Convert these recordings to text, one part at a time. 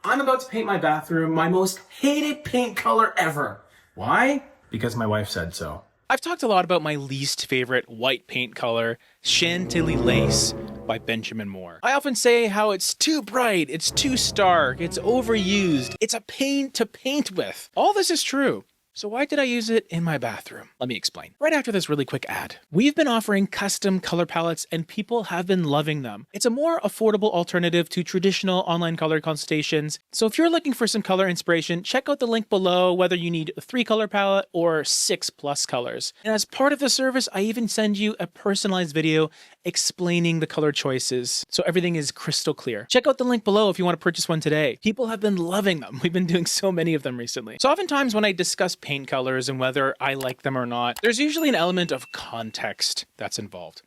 I'm about to paint my bathroom my most hated paint color ever. Why? Because my wife said so. I've talked a lot about my least favorite white paint color, Chantilly Lace by Benjamin Moore. I often say how it's too bright, it's too stark, it's overused, it's a pain to paint with. All this is true. So why did I use it in my bathroom? Let me explain. Right after this really quick ad. We've been offering custom color palettes and people have been loving them. It's a more affordable alternative to traditional online color consultations. So if you're looking for some color inspiration, check out the link below whether you need a 3-color palette or 6+ colors. And as part of the service, I even send you a personalized video explaining the color choices so everything is crystal clear. Check out the link below if you want to purchase one today. People have been loving them. We've been doing so many of them recently. So oftentimes when I discuss paint colors and whether I like them or not, there's usually an element of context that's involved.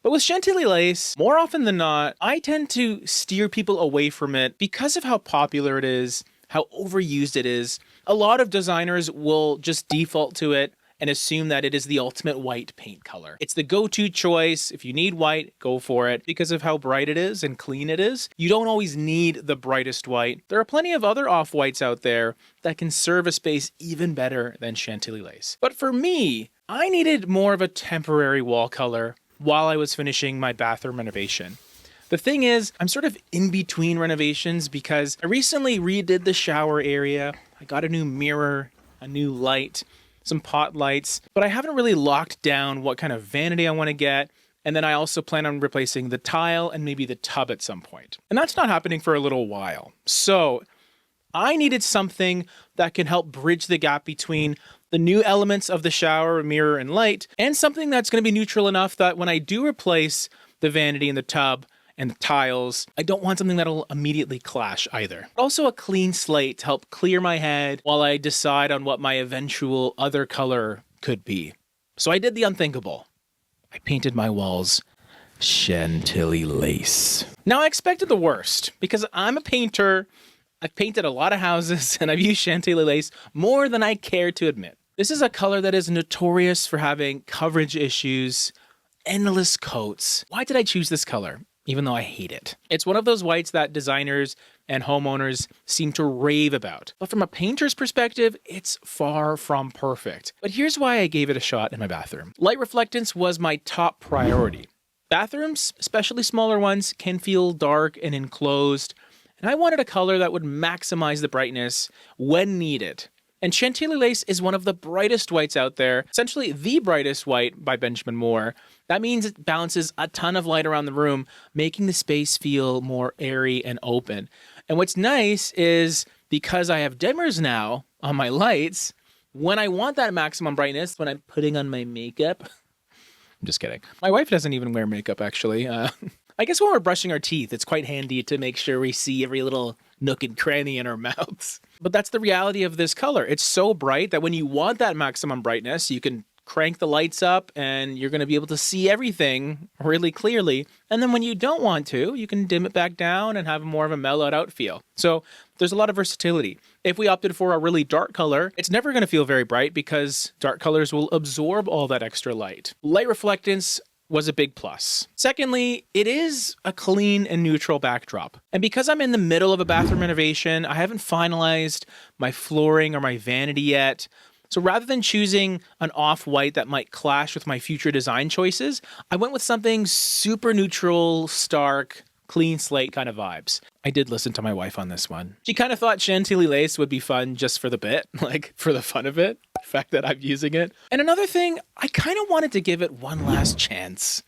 But with Chantilly Lace, more often than not, I tend to steer people away from it because of how popular it is, how overused it is. A lot of designers will just default to it and assume that it is the ultimate white paint color. It's the go-to choice. If you need white, go for it. Because of how bright it is and clean it is, you don't always need the brightest white. There are plenty of other off-whites out there that can serve a space even better than Chantilly Lace. But for me, I needed more of a temporary wall color while I was finishing my bathroom renovation. The thing is, I'm sort of in between renovations because I recently redid the shower area. I got a new mirror, a new light, some pot lights, but I haven't really locked down what kind of vanity I want to get. And then I also plan on replacing the tile and maybe the tub at some point. And that's not happening for a little while. So I needed something that can help bridge the gap between the new elements of the shower, mirror, and light, and something that's going to be neutral enough that when I do replace the vanity and the tub and the tiles, I don't want something that'll immediately clash either. Also a clean slate to help clear my head while I decide on what my eventual other color could be. So I did the unthinkable. I painted my walls Chantilly Lace. Now I expected the worst because I'm a painter. I've painted a lot of houses and I've used Chantilly Lace more than I care to admit. This is a color that is notorious for having coverage issues, endless coats. Why did I choose this color? Even though I hate it. It's one of those whites that designers and homeowners seem to rave about. But from a painter's perspective, it's far from perfect. But here's why I gave it a shot in my bathroom. Light reflectance was my top priority. Bathrooms, especially smaller ones, can feel dark and enclosed, and I wanted a color that would maximize the brightness when needed. And Chantilly Lace is one of the brightest whites out there, essentially the brightest white by Benjamin Moore. That means it balances a ton of light around the room, making the space feel more airy and open. And what's nice is because I have dimmers now on my lights, when I want that maximum brightness, when I'm putting on my makeup, I'm just kidding. My wife doesn't even wear makeup, actually. I guess when we're brushing our teeth, it's quite handy to make sure we see every little nook and cranny in our mouths. But that's the reality of this color. It's so bright that when you want that maximum brightness, you can crank the lights up and you're going to be able to see everything really clearly. And then when you don't want to, you can dim it back down and have more of a mellowed out feel. So there's a lot of versatility. If we opted for a really dark color, it's never going to feel very bright because dark colors will absorb all that extra light. Light reflectance was a big plus. Secondly, it is a clean and neutral backdrop. And because I'm in the middle of a bathroom renovation, I haven't finalized my flooring or my vanity yet. So rather than choosing an off-white that might clash with my future design choices, I went with something super neutral, stark, clean slate kind of vibes. I did listen to my wife on this one. She kind of thought Chantilly Lace would be fun just for the bit, like for the fun of it, the fact that I'm using it. And another thing, I kind of wanted to give it one last chance.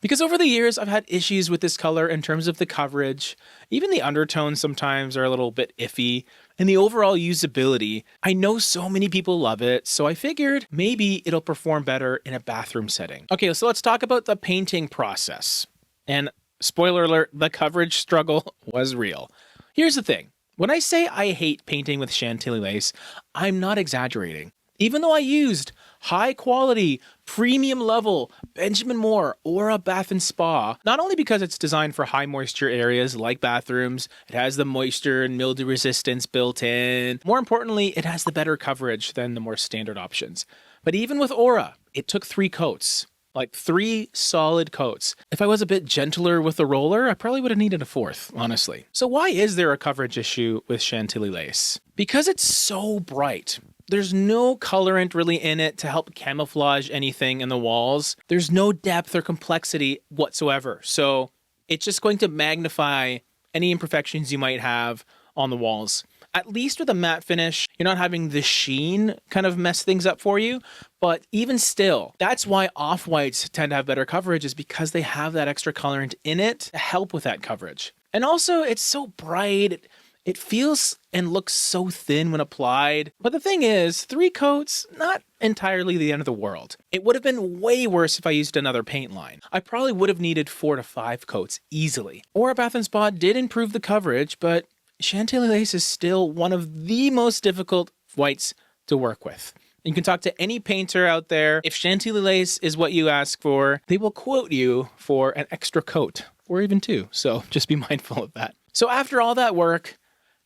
Because over the years, I've had issues with this color in terms of the coverage. Even the undertones sometimes are a little bit iffy. And the overall usability, I know so many people love it, so I figured maybe it'll perform better in a bathroom setting. Okay, so let's talk about the painting process. And spoiler alert, the coverage struggle was real. Here's the thing. When I say I hate painting with Chantilly Lace, I'm not exaggerating. Even though I used high quality, premium level Benjamin Moore Aura Bath and Spa, not only because it's designed for high moisture areas like bathrooms, it has the moisture and mildew resistance built in. More importantly, it has the better coverage than the more standard options. But even with Aura, it took 3 coats. Like 3 solid coats. If I was a bit gentler with the roller, I probably would have needed a 4th, honestly. So why is there a coverage issue with Chantilly Lace? Because it's so bright. There's no colorant really in it to help camouflage anything in the walls. There's no depth or complexity whatsoever. So it's just going to magnify any imperfections you might have on the walls. At least with a matte finish, you're not having the sheen kind of mess things up for you. But even still, that's why off-whites tend to have better coverage, is because they have that extra colorant in it to help with that coverage. And also, it's so bright. It feels and looks so thin when applied. But the thing is, 3 coats, not entirely the end of the world. It would have been way worse if I used another paint line. I probably would have needed 4 to 5 coats easily. Or Bath & Spa did improve the coverage, but Chantilly Lace is still one of the most difficult whites to work with. You can talk to any painter out there. If Chantilly Lace is what you ask for, they will quote you for an extra coat, or even 2. So just be mindful of that. So after all that work,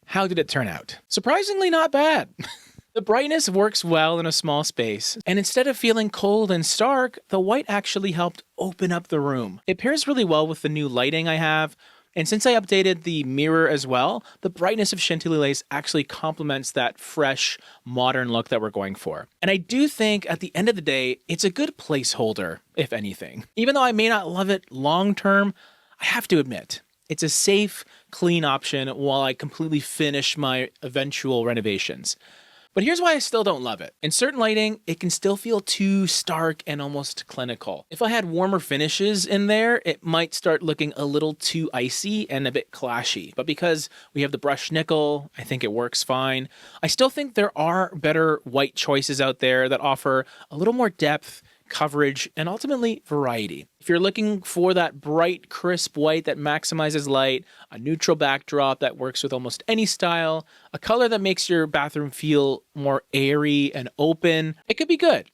how did it turn out? Surprisingly not bad. The brightness works well in a small space, and instead of feeling cold and stark, the white actually helped open up the room. It pairs really well with the new lighting I have. And since I updated the mirror as well, the brightness of Chantilly Lace actually complements that fresh, modern look that we're going for. And I do think at the end of the day, it's a good placeholder, if anything. Even though I may not love it long term, I have to admit, it's a safe, clean option while I completely finish my eventual renovations. But here's why I still don't love it. In certain lighting, it can still feel too stark and almost clinical. If I had warmer finishes in there, it might start looking a little too icy and a bit clashy. But because we have the brushed nickel, I think it works fine. I still think there are better white choices out there that offer a little more depth, coverage, and ultimately variety. If you're looking for that bright, crisp white that maximizes light, a neutral backdrop that works with almost any style, a color that makes your bathroom feel more airy and open, it could be good.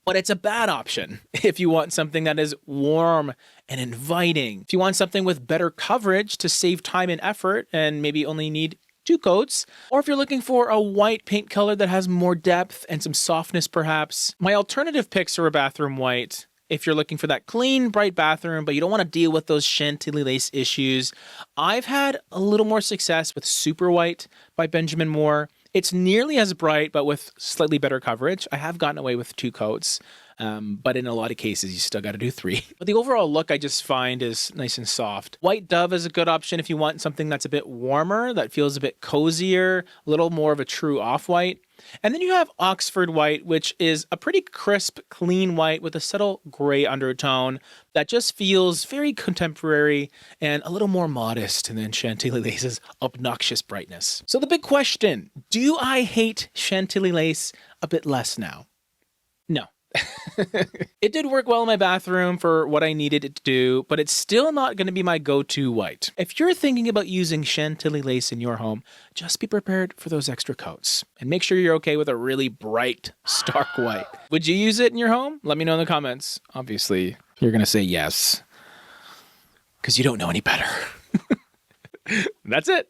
But it's a bad option if you want something that is warm and inviting. If you want something with better coverage to save time and effort and maybe only need 2 coats, or if you're looking for a white paint color that has more depth and some softness perhaps. My alternative picks are a bathroom white. If you're looking for that clean, bright bathroom, but you don't want to deal with those Chantilly Lace issues, I've had a little more success with Super White by Benjamin Moore. It's nearly as bright, but with slightly better coverage. I have gotten away with 2 coats. But in a lot of cases, you still got to do 3. But the overall look I just find is nice and soft. White Dove is a good option if you want something that's a bit warmer, that feels a bit cozier, a little more of a true off-white. And then you have Oxford White, which is a pretty crisp, clean white with a subtle gray undertone that just feels very contemporary and a little more modest than Chantilly Lace's obnoxious brightness. So the big question, do I hate Chantilly Lace a bit less now? No. It did work well in my bathroom for what I needed it to do, but it's still not going to be my go-to white. If you're thinking about using Chantilly Lace in your home, just be prepared for those extra coats and make sure you're okay with a really bright, stark white. Would you use it in your home? Let me know in the comments. Obviously, you're going to say yes, because you don't know any better. That's it.